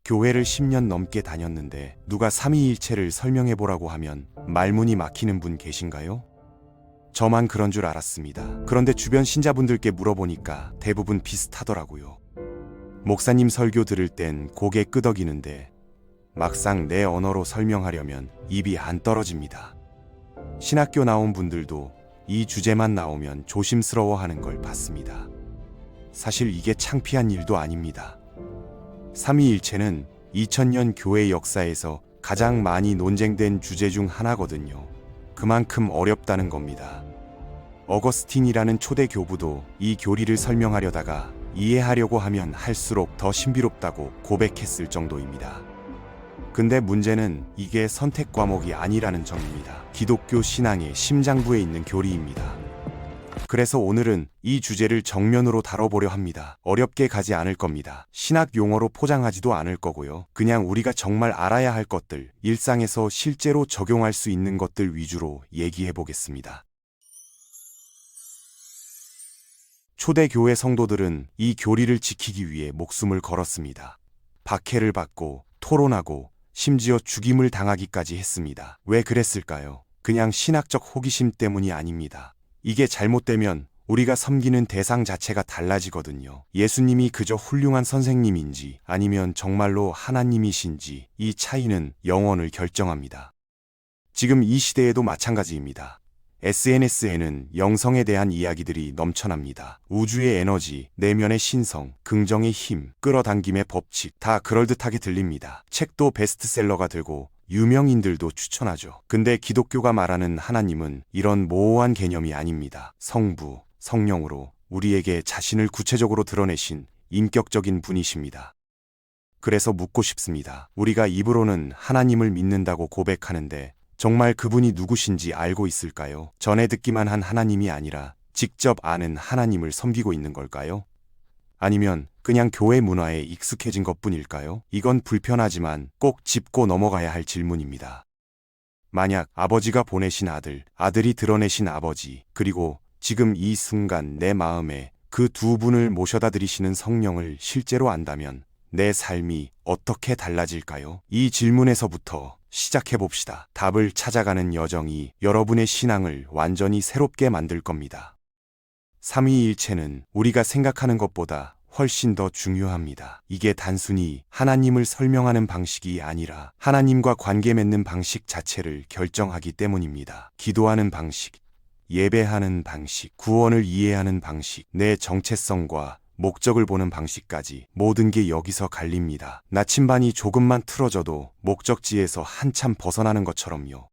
교회를 10년 넘게 다녔는데 누가 삼위일체를 설명해보라고 하면 말문이 막히는 분 계신가요? 저만 그런 줄 알았습니다. 그런데 주변 신자분들께 물어보니까 대부분 비슷하더라고요. 목사님 설교 들을 땐 고개 끄덕이는데 막상 내 언어로 설명하려면 입이 안 떨어집니다. 신학교 나온 분들도 이 주제만 나오면 조심스러워하는 걸 봤습니다. 사실 이게 창피한 일도 아닙니다. 삼위일체는 2000년 교회 역사에서 가장 많이 논쟁된 주제 중 하나거든요. 그만큼 어렵다는 겁니다. 어거스틴이라는 초대 교부도 이 교리를 설명하려다가 이해하려고 하면 할수록 더 신비롭다고 고백했을 정도입니다. 근데 문제는 이게 선택 과목이 아니라는 점입니다. 기독교 신앙의 심장부에 있는 교리입니다. 그래서 오늘은 이 주제를 정면으로 다뤄보려 합니다. 어렵게 가지 않을 겁니다. 신학 용어로 포장하지도 않을 거고요. 그냥 우리가 정말 알아야 할 것들, 일상에서 실제로 적용할 수 있는 것들 위주로 얘기해 보겠습니다. 초대 교회 성도들은 이 교리를 지키기 위해 목숨을 걸었습니다. 박해를 받고 토론하고 심지어 죽임을 당하기까지 했습니다. 왜 그랬을까요? 그냥 신학적 호기심 때문이 아닙니다. 이게 잘못되면 우리가 섬기는 대상 자체가 달라지거든요. 예수님이 그저 훌륭한 선생님인지 아니면 정말로 하나님이신지 이 차이는 영혼을 결정합니다. 지금 이 시대에도 마찬가지입니다. SNS에는 영성에 대한 이야기들이 넘쳐납니다. 우주의 에너지, 내면의 신성, 긍정의 힘, 끌어당김의 법칙 다 그럴듯하게 들립니다. 책도 베스트셀러가 되고 유명인들도 추천하죠. 근데 기독교가 말하는 하나님은 이런 모호한 개념이 아닙니다. 성부, 성령으로 우리에게 자신을 구체적으로 드러내신 인격적인 분이십니다. 그래서 묻고 싶습니다. 우리가 입으로는 하나님을 믿는다고 고백하는데 정말 그분이 누구신지 알고 있을까요? 전에 듣기만 한 하나님이 아니라 직접 아는 하나님을 섬기고 있는 걸까요? 아니면 그냥 교회 문화에 익숙해진 것뿐일까요? 이건 불편하지만 꼭 짚고 넘어가야 할 질문입니다. 만약 아버지가 보내신 아들, 아들이 드러내신 아버지, 그리고 지금 이 순간 내 마음에 그 두 분을 모셔다 드리시는 성령을 실제로 안다면 내 삶이 어떻게 달라질까요? 이 질문에서부터 시작해봅시다. 답을 찾아가는 여정이 여러분의 신앙을 완전히 새롭게 만들 겁니다. 삼위일체는 우리가 생각하는 것보다 훨씬 더 중요합니다. 이게 단순히 하나님을 설명하는 방식이 아니라 하나님과 관계 맺는 방식 자체를 결정하기 때문입니다. 기도하는 방식, 예배하는 방식, 구원을 이해하는 방식, 내 정체성과 목적을 보는 방식까지 모든 게 여기서 갈립니다. 나침반이 조금만 틀어져도 목적지에서 한참 벗어나는 것처럼요.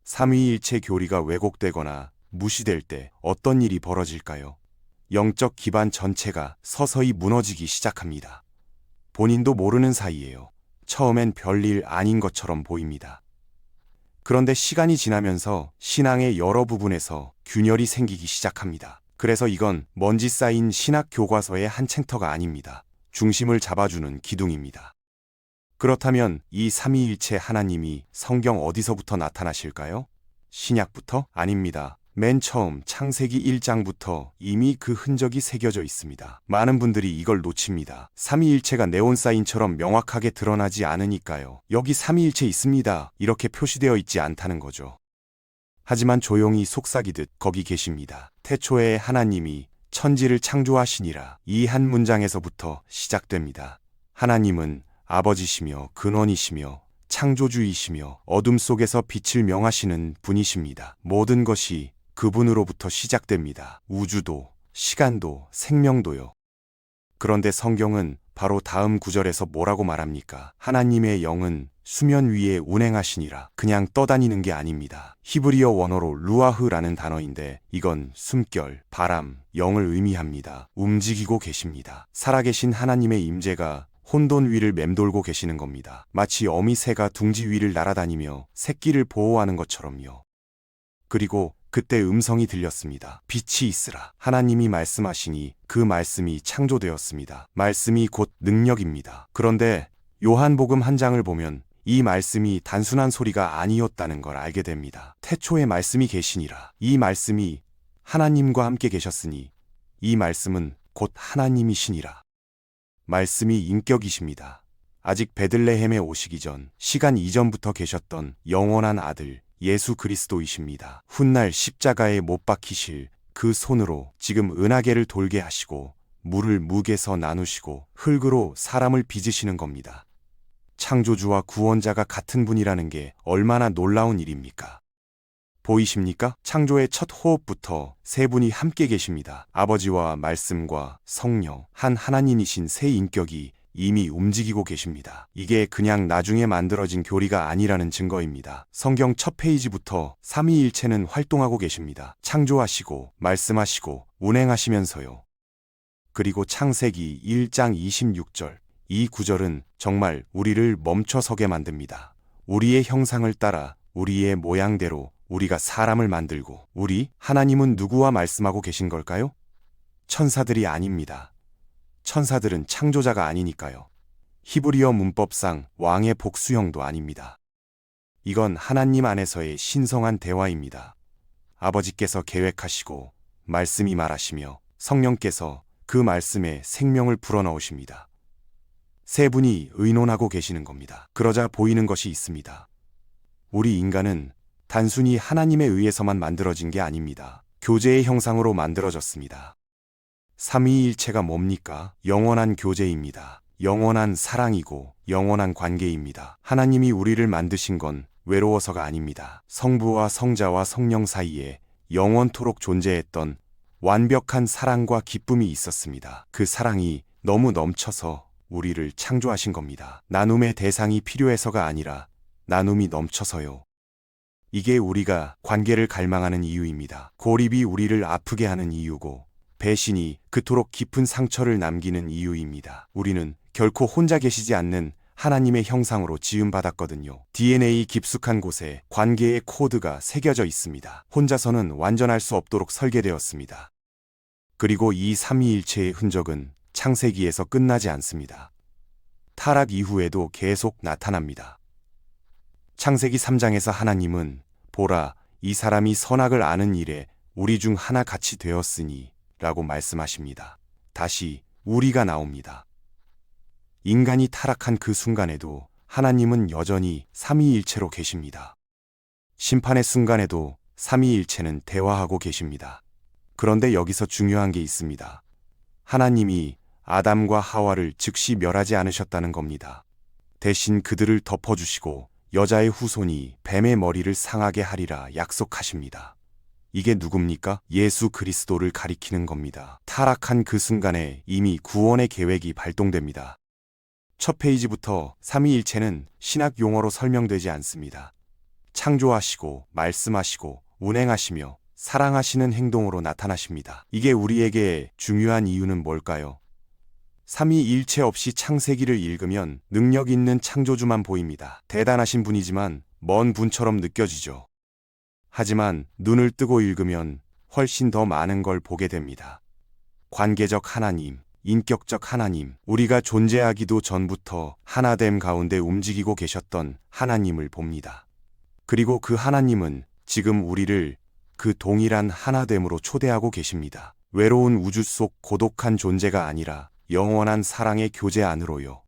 삼위일체 교리가 왜곡되거나 무시될 때 어떤 일이 벌어질까요? 영적 기반 전체가 서서히 무너지기 시작합니다. 본인도 모르는 사이에요. 처음엔 별일 아닌 것처럼 보입니다. 그런데 시간이 지나면서 신앙의 여러 부분에서 균열이 생기기 시작합니다. 그래서 이건 먼지 쌓인 신학 교과서의 한 챕터가 아닙니다. 중심을 잡아주는 기둥입니다. 그렇다면 이 삼위일체 하나님이 성경 어디서부터 나타나실까요? 신약부터? 아닙니다. 맨 처음 창세기 1장부터 이미 그 흔적이 새겨져 있습니다. 많은 분들이 이걸 놓칩니다. 삼위일체가 네온사인처럼 명확하게 드러나지 않으니까요. 여기 삼위일체 있습니다. 이렇게 표시되어 있지 않다는 거죠. 하지만 조용히 속삭이듯 거기 계십니다. 태초에 하나님이 천지를 창조하시니라. 이 한 문장에서부터 시작됩니다. 하나님은 아버지시며 근원이시며 창조주이시며 어둠 속에서 빛을 명하시는 분이십니다. 모든 것이 그분으로부터 시작됩니다. 우주도, 시간도, 생명도요. 그런데 성경은 바로 다음 구절에서 뭐라고 말합니까? 하나님의 영은 수면 위에 운행하시니라. 그냥 떠다니는 게 아닙니다. 히브리어 원어로 루아흐라는 단어인데 이건 숨결, 바람, 영을 의미합니다. 움직이고 계십니다. 살아계신 하나님의 임재가 혼돈 위를 맴돌고 계시는 겁니다. 마치 어미 새가 둥지 위를 날아다니며 새끼를 보호하는 것처럼요. 그리고 그때 음성이 들렸습니다. 빛이 있으라. 하나님이 말씀하시니 그 말씀이 창조되었습니다. 말씀이 곧 능력입니다. 그런데 요한복음 한 장을 보면 이 말씀이 단순한 소리가 아니었다는 걸 알게 됩니다. 태초에 말씀이 계시니라. 이 말씀이 하나님과 함께 계셨으니 이 말씀은 곧 하나님이시니라. 말씀이 인격이십니다. 아직 베들레헴에 오시기 전 시간 이전부터 계셨던 영원한 아들 예수 그리스도이십니다. 훗날 십자가에 못 박히실 그 손으로 지금 은하계를 돌게 하시고 물을 묵에서 나누시고 흙으로 사람을 빚으시는 겁니다. 창조주와 구원자가 같은 분이라는 게 얼마나 놀라운 일입니까? 보이십니까? 창조의 첫 호흡부터 세 분이 함께 계십니다. 아버지와 말씀과 성령, 한 하나님이신 세 인격이 이미 움직이고 계십니다. 이게 그냥 나중에 만들어진 교리가 아니라는 증거입니다. 성경 첫 페이지부터 삼위일체는 활동하고 계십니다. 창조하시고 말씀하시고 운행하시면서요. 그리고 창세기 1장 26절, 이 구절은 정말 우리를 멈춰서게 만듭니다. 우리의 형상을 따라 우리의 모양대로 우리가 사람을 만들고, 하나님은 누구와 말씀하고 계신 걸까요? 천사들이 아닙니다. 천사들은 창조자가 아니니까요. 히브리어 문법상 왕의 복수형도 아닙니다. 이건 하나님 안에서의 신성한 대화입니다. 아버지께서 계획하시고 말씀이 말하시며 성령께서 그 말씀에 생명을 불어넣으십니다. 세 분이 의논하고 계시는 겁니다. 그러자 보이는 것이 있습니다. 우리 인간은 단순히 하나님에 의해서만 만들어진 게 아닙니다. 교제의 형상으로 만들어졌습니다. 삼위일체가 뭡니까? 영원한 교제입니다. 영원한 사랑이고 영원한 관계입니다. 하나님이 우리를 만드신 건 외로워서가 아닙니다. 성부와 성자와 성령 사이에 영원토록 존재했던 완벽한 사랑과 기쁨이 있었습니다. 그 사랑이 너무 넘쳐서 우리를 창조하신 겁니다. 나눔의 대상이 필요해서가 아니라 나눔이 넘쳐서요. 이게 우리가 관계를 갈망하는 이유입니다. 고립이 우리를 아프게 하는 이유고 배신이 그토록 깊은 상처를 남기는 이유입니다. 우리는 결코 혼자 계시지 않는 하나님의 형상으로 지음받았거든요. DNA 깊숙한 곳에 관계의 코드가 새겨져 있습니다. 혼자서는 완전할 수 없도록 설계되었습니다. 그리고 이 삼위일체의 흔적은 창세기에서 끝나지 않습니다. 타락 이후에도 계속 나타납니다. 창세기 3장에서 하나님은 보라, 이 사람이 선악을 아는 일에 우리 중 하나 같이 되었으니 라고 말씀하십니다. 다시 우리가 나옵니다. 인간이 타락한 그 순간에도 하나님은 여전히 삼위일체로 계십니다. 심판의 순간에도 삼위일체는 대화하고 계십니다. 그런데 여기서 중요한 게 있습니다. 하나님이 아담과 하와를 즉시 멸하지 않으셨다는 겁니다. 대신 그들을 덮어주시고 여자의 후손이 뱀의 머리를 상하게 하리라 약속하십니다. 이게 누굽니까? 예수 그리스도를 가리키는 겁니다. 타락한 그 순간에 이미 구원의 계획이 발동됩니다. 첫 페이지부터 삼위일체는 신학 용어로 설명되지 않습니다. 창조하시고 말씀하시고 운행하시며 사랑하시는 행동으로 나타나십니다. 이게 우리에게 중요한 이유는 뭘까요? 삼위일체 없이 창세기를 읽으면 능력 있는 창조주만 보입니다. 대단하신 분이지만 먼 분처럼 느껴지죠. 하지만 눈을 뜨고 읽으면 훨씬 더 많은 걸 보게 됩니다. 관계적 하나님, 인격적 하나님, 우리가 존재하기도 전부터 하나됨 가운데 움직이고 계셨던 하나님을 봅니다. 그리고 그 하나님은 지금 우리를 그 동일한 하나됨으로 초대하고 계십니다. 외로운 우주 속 고독한 존재가 아니라 영원한 사랑의 교제 안으로요.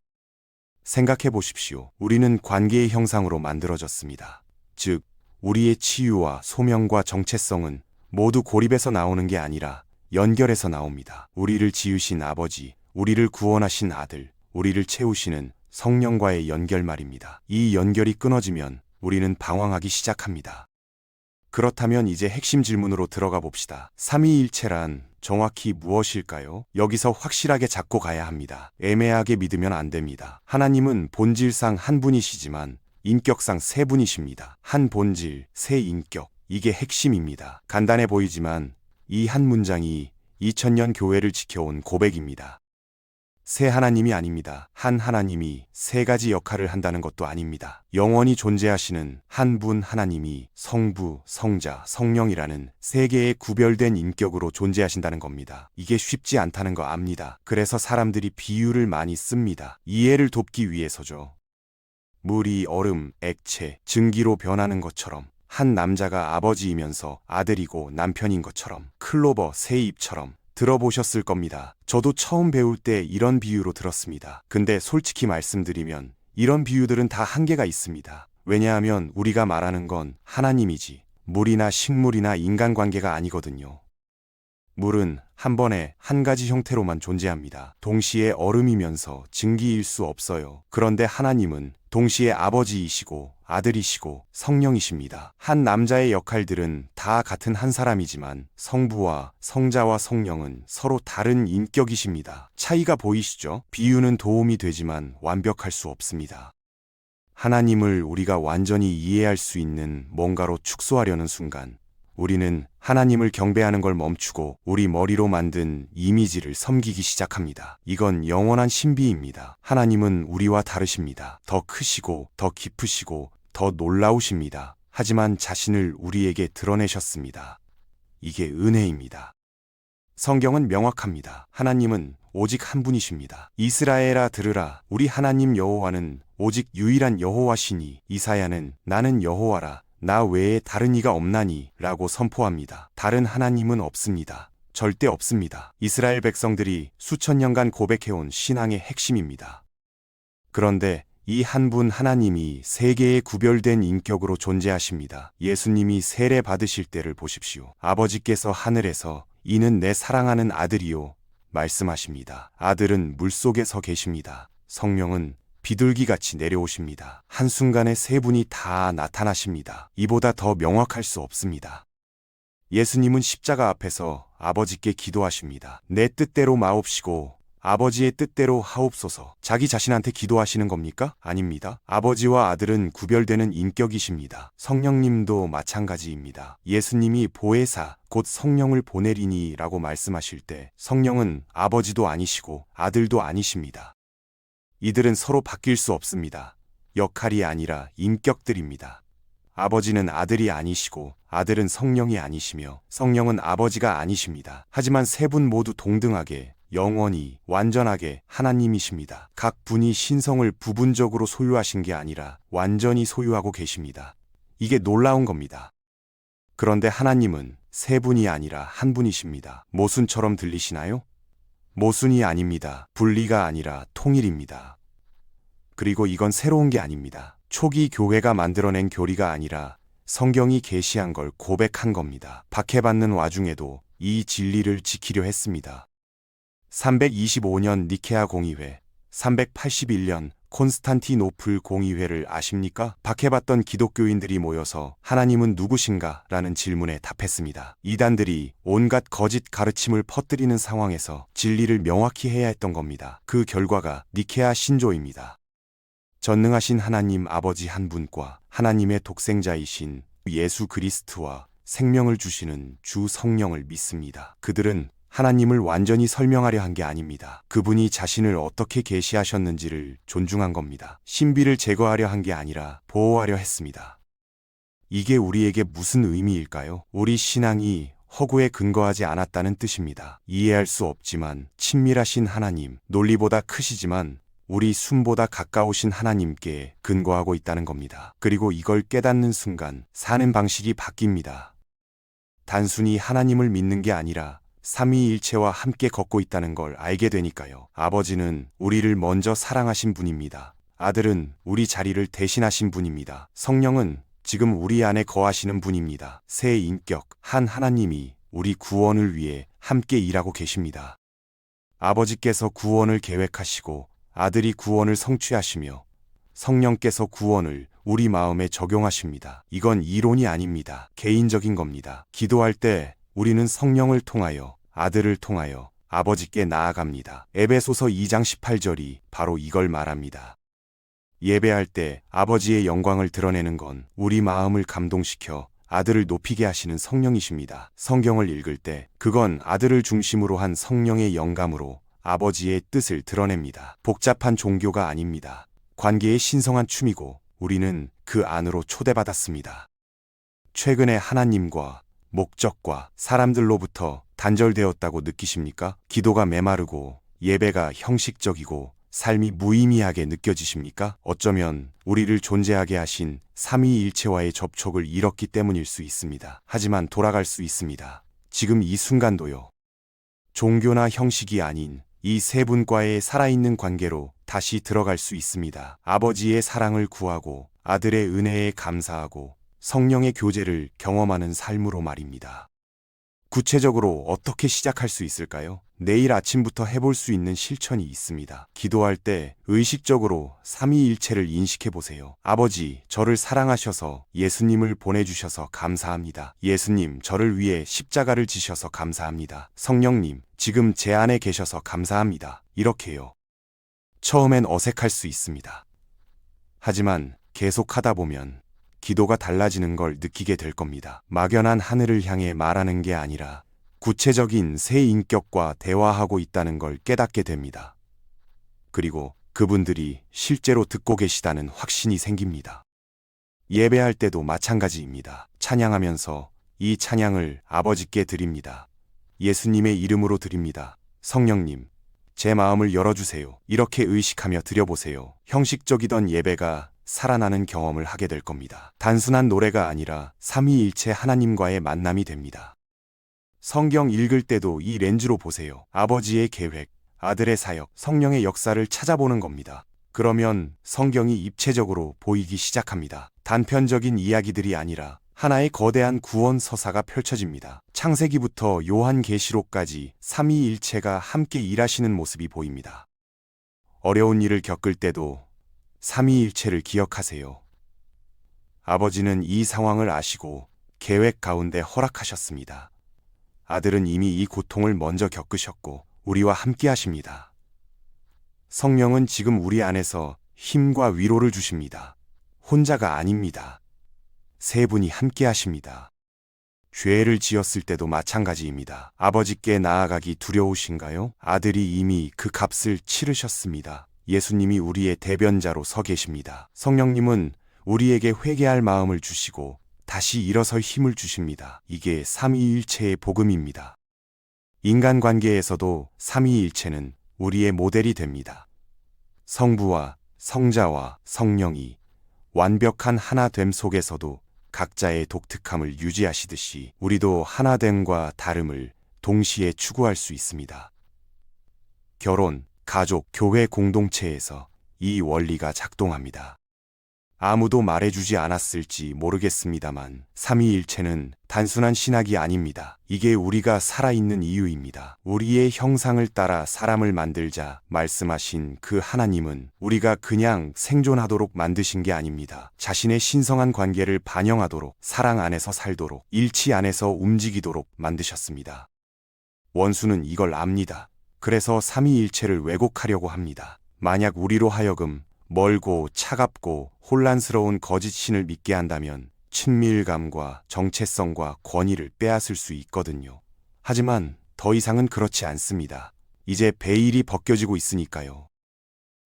생각해 보십시오. 우리는 관계의 형상으로 만들어졌습니다. 즉, 우리의 치유와 소명과 정체성은 모두 고립에서 나오는 게 아니라 연결에서 나옵니다. 우리를 지으신 아버지, 우리를 구원하신 아들, 우리를 채우시는 성령과의 연결 말입니다. 이 연결이 끊어지면 우리는 방황하기 시작합니다. 그렇다면 이제 핵심 질문으로 들어가 봅시다. 삼위일체란 정확히 무엇일까요? 여기서 확실하게 잡고 가야 합니다. 애매하게 믿으면 안 됩니다. 하나님은 본질상 한 분이시지만 인격상 세 분이십니다. 한 본질, 세 인격. 이게 핵심입니다. 간단해 보이지만 이 한 문장이 2000년 교회를 지켜온 고백입니다. 세 하나님이 아닙니다. 한 하나님이 세 가지 역할을 한다는 것도 아닙니다. 영원히 존재하시는 한 분 하나님이 성부, 성자, 성령이라는 세 개의 구별된 인격으로 존재하신다는 겁니다. 이게 쉽지 않다는 거 압니다. 그래서 사람들이 비유를 많이 씁니다. 이해를 돕기 위해서죠. 물이 얼음, 액체, 증기로 변하는 것처럼, 한 남자가 아버지이면서 아들이고 남편인 것처럼, 클로버, 새잎처럼 들어보셨을 겁니다. 저도 처음 배울 때 이런 비유로 들었습니다. 근데 솔직히 말씀드리면 이런 비유들은 다 한계가 있습니다. 왜냐하면 우리가 말하는 건 하나님이지 물이나 식물이나 인간관계가 아니거든요. 물은 한 번에 한 가지 형태로만 존재합니다. 동시에 얼음이면서 증기일 수 없어요. 그런데 하나님은 동시에 아버지이시고 아들이시고 성령이십니다. 한 남자의 역할들은 다 같은 한 사람이지만 성부와 성자와 성령은 서로 다른 인격이십니다. 차이가 보이시죠? 비유는 도움이 되지만 완벽할 수 없습니다. 하나님을 우리가 완전히 이해할 수 있는 뭔가로 축소하려는 순간 우리는 하나님을 경배하는 걸 멈추고 우리 머리로 만든 이미지를 섬기기 시작합니다. 이건 영원한 신비입니다. 하나님은 우리와 다르십니다. 더 크시고 더 깊으시고 더 놀라우십니다. 하지만 자신을 우리에게 드러내셨습니다. 이게 은혜입니다. 성경은 명확합니다. 하나님은 오직 한 분이십니다. 이스라엘아 들으라. 우리 하나님 여호와는 오직 유일한 여호와시니 이사야는 나는 여호와라. 나 외에 다른 이가 없나니 라고 선포합니다. 다른 하나님은 없습니다. 절대 없습니다. 이스라엘 백성들이 수천 년간 고백해온 신앙의 핵심입니다. 그런데 이 한 분 하나님이 세 개의 구별된 인격으로 존재하십니다. 예수님이 세례 받으실 때를 보십시오. 아버지께서 하늘에서 이는 내 사랑하는 아들이요 말씀하십니다. 아들은 물속에 서 계십니다. 성령은 비둘기같이 내려오십니다. 한순간에 세 분이 다 나타나십니다. 이보다 더 명확할 수 없습니다. 예수님은 십자가 앞에서 아버지께 기도하십니다. 내 뜻대로 마옵시고 아버지의 뜻대로 하옵소서. 자기 자신한테 기도하시는 겁니까? 아닙니다. 아버지와 아들은 구별되는 인격이십니다. 성령님도 마찬가지입니다. 예수님이 보혜사 곧 성령을 보내리니 라고 말씀하실 때 성령은 아버지도 아니시고 아들도 아니십니다. 이들은 서로 바뀔 수 없습니다. 역할이 아니라 인격들입니다. 아버지는 아들이 아니시고 아들은 성령이 아니시며 성령은 아버지가 아니십니다. 하지만 세 분 모두 동등하게 영원히 완전하게 하나님이십니다. 각 분이 신성을 부분적으로 소유하신 게 아니라 완전히 소유하고 계십니다. 이게 놀라운 겁니다. 그런데 하나님은 세 분이 아니라 한 분이십니다. 모순처럼 들리시나요? 모순이 아닙니다. 분리가 아니라 통일입니다. 그리고 이건 새로운 게 아닙니다. 초기 교회가 만들어낸 교리가 아니라 성경이 계시한 걸 고백한 겁니다. 박해받는 와중에도 이 진리를 지키려 했습니다. 325년 니케아 공의회, 381년 콘스탄티노플 공의회를 아십니까? 박해받던 기독교인들이 모여서 하나님은 누구신가? 라는 질문에 답했습니다. 이단들이 온갖 거짓 가르침을 퍼뜨리는 상황에서 진리를 명확히 해야 했던 겁니다. 그 결과가 니케아 신조입니다. 전능하신 하나님 아버지 한 분과 하나님의 독생자이신 예수 그리스도와 생명을 주시는 주 성령을 믿습니다. 그들은 하나님을 완전히 설명하려 한 게 아닙니다. 그분이 자신을 어떻게 계시하셨는지를 존중한 겁니다. 신비를 제거하려 한 게 아니라 보호하려 했습니다. 이게 우리에게 무슨 의미일까요? 우리 신앙이 허구에 근거하지 않았다는 뜻입니다. 이해할 수 없지만 친밀하신 하나님, 논리보다 크시지만 우리 숨보다 가까우신 하나님께 근거하고 있다는 겁니다. 그리고 이걸 깨닫는 순간 사는 방식이 바뀝니다. 단순히 하나님을 믿는 게 아니라 삼위일체와 함께 걷고 있다는 걸 알게 되니까요. 아버지는 우리를 먼저 사랑하신 분입니다. 아들은 우리 자리를 대신하신 분입니다. 성령은 지금 우리 안에 거하시는 분입니다. 세 인격, 한 하나님이 우리 구원을 위해 함께 일하고 계십니다. 아버지께서 구원을 계획하시고 아들이 구원을 성취하시며 성령께서 구원을 우리 마음에 적용하십니다. 이건 이론이 아닙니다. 개인적인 겁니다. 기도할 때 우리는 성령을 통하여 아들을 통하여 아버지께 나아갑니다. 에베소서 2장 18절이 바로 이걸 말합니다. 예배할 때 아버지의 영광을 드러내는 건 우리 마음을 감동시켜 아들을 높이게 하시는 성령이십니다. 성경을 읽을 때 그건 아들을 중심으로 한 성령의 영감으로 아버지의 뜻을 드러냅니다. 복잡한 종교가 아닙니다. 관계의 신성한 춤이고 우리는 그 안으로 초대받았습니다. 최근에 하나님과 목적과 사람들로부터 단절되었다고 느끼십니까? 기도가 메마르고 예배가 형식적이고 삶이 무의미하게 느껴지십니까? 어쩌면 우리를 존재하게 하신 삼위일체와의 접촉을 잃었기 때문일 수 있습니다. 하지만 돌아갈 수 있습니다. 지금 이 순간도요. 종교나 형식이 아닌 이 세 분과의 살아있는 관계로 다시 들어갈 수 있습니다. 아버지의 사랑을 구하고 아들의 은혜에 감사하고 성령의 교제를 경험하는 삶으로 말입니다. 구체적으로 어떻게 시작할 수 있을까요? 내일 아침부터 해볼 수 있는 실천이 있습니다. 기도할 때 의식적으로 삼위일체를 인식해 보세요. 아버지, 저를 사랑하셔서 예수님을 보내주셔서 감사합니다. 예수님, 저를 위해 십자가를 지셔서 감사합니다. 성령님, 지금 제 안에 계셔서 감사합니다. 이렇게요. 처음엔 어색할 수 있습니다. 하지만 계속 하다 보면 기도가 달라지는 걸 느끼게 될 겁니다. 막연한 하늘을 향해 말하는 게 아니라 구체적인 새 인격과 대화하고 있다는 걸 깨닫게 됩니다. 그리고 그분들이 실제로 듣고 계시다는 확신이 생깁니다. 예배할 때도 마찬가지입니다. 찬양하면서 이 찬양을 아버지께 드립니다. 예수님의 이름으로 드립니다. 성령님, 제 마음을 열어주세요. 이렇게 의식하며 드려보세요. 형식적이던 예배가 살아나는 경험을 하게 될 겁니다. 단순한 노래가 아니라 삼위일체 하나님과의 만남이 됩니다. 성경 읽을 때도 이 렌즈로 보세요. 아버지의 계획, 아들의 사역, 성령의 역사를 찾아보는 겁니다. 그러면 성경이 입체적으로 보이기 시작합니다. 단편적인 이야기들이 아니라 하나의 거대한 구원 서사가 펼쳐집니다. 창세기부터 요한계시록까지 삼위일체가 함께 일하시는 모습이 보입니다. 어려운 일을 겪을 때도 삼위일체를 기억하세요. 아버지는 이 상황을 아시고 계획 가운데 허락하셨습니다. 아들은 이미 이 고통을 먼저 겪으셨고 우리와 함께 하십니다. 성령은 지금 우리 안에서 힘과 위로를 주십니다. 혼자가 아닙니다. 세 분이 함께 하십니다. 죄를 지었을 때도 마찬가지입니다. 아버지께 나아가기 두려우신가요? 아들이 이미 그 값을 치르셨습니다. 예수님이 우리의 대변자로 서 계십니다. 성령님은 우리에게 회개할 마음을 주시고 다시 일어설 힘을 주십니다. 이게 삼위일체의 복음입니다. 인간관계에서도 삼위일체는 우리의 모델이 됩니다. 성부와 성자와 성령이 완벽한 하나됨 속에서도 각자의 독특함을 유지하시듯이 우리도 하나됨과 다름을 동시에 추구할 수 있습니다. 결혼, 가족, 교회 공동체에서 이 원리가 작동합니다. 아무도 말해주지 않았을지 모르겠습니다만 삼위일체는 단순한 신학이 아닙니다. 이게 우리가 살아있는 이유입니다. 우리의 형상을 따라 사람을 만들자 말씀하신 그 하나님은 우리가 그냥 생존하도록 만드신 게 아닙니다. 자신의 신성한 관계를 반영하도록, 사랑 안에서 살도록, 일치 안에서 움직이도록 만드셨습니다. 원수는 이걸 압니다. 그래서 삼위일체를 왜곡하려고 합니다. 만약 우리로 하여금 멀고 차갑고 혼란스러운 거짓 신을 믿게 한다면 친밀감과 정체성과 권위를 빼앗을 수 있거든요. 하지만 더 이상은 그렇지 않습니다. 이제 베일이 벗겨지고 있으니까요.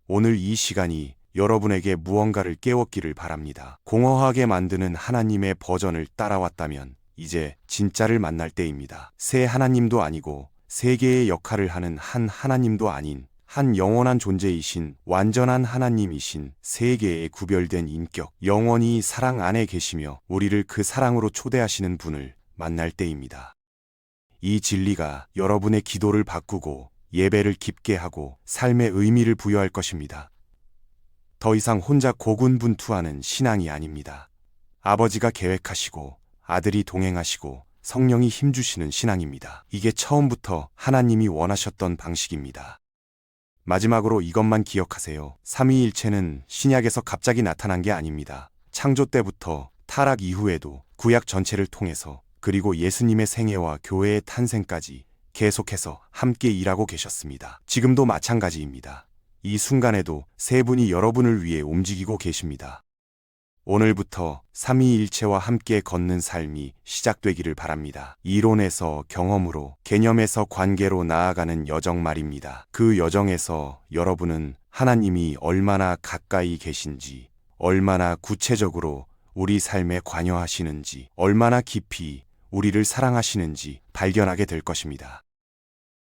오늘 이 시간이 여러분에게 무언가를 깨웠기를 바랍니다. 공허하게 만드는 하나님의 버전을 따라왔다면 이제 진짜를 만날 때입니다. 새 하나님도 아니고 세계의 역할을 하는 한 하나님도 아닌 한 영원한 존재이신 완전한 하나님이신 세계에 구별된 인격, 영원히 사랑 안에 계시며 우리를 그 사랑으로 초대하시는 분을 만날 때입니다. 이 진리가 여러분의 기도를 바꾸고 예배를 깊게 하고 삶의 의미를 부여할 것입니다. 더 이상 혼자 고군분투하는 신앙이 아닙니다. 아버지가 계획하시고 아들이 동행하시고 성령이 힘주시는 신앙입니다. 이게 처음부터 하나님이 원하셨던 방식입니다. 마지막으로 이것만 기억하세요. 삼위일체는 신약에서 갑자기 나타난 게 아닙니다. 창조 때부터 타락 이후에도 구약 전체를 통해서 그리고 예수님의 생애와 교회의 탄생까지 계속해서 함께 일하고 계셨습니다. 지금도 마찬가지입니다. 이 순간에도 세 분이 여러분을 위해 움직이고 계십니다. 오늘부터 삼위일체와 함께 걷는 삶이 시작되기를 바랍니다. 이론에서 경험으로, 개념에서 관계로 나아가는 여정 말입니다. 그 여정에서 여러분은 하나님이 얼마나 가까이 계신지, 얼마나 구체적으로 우리 삶에 관여하시는지, 얼마나 깊이 우리를 사랑하시는지 발견하게 될 것입니다.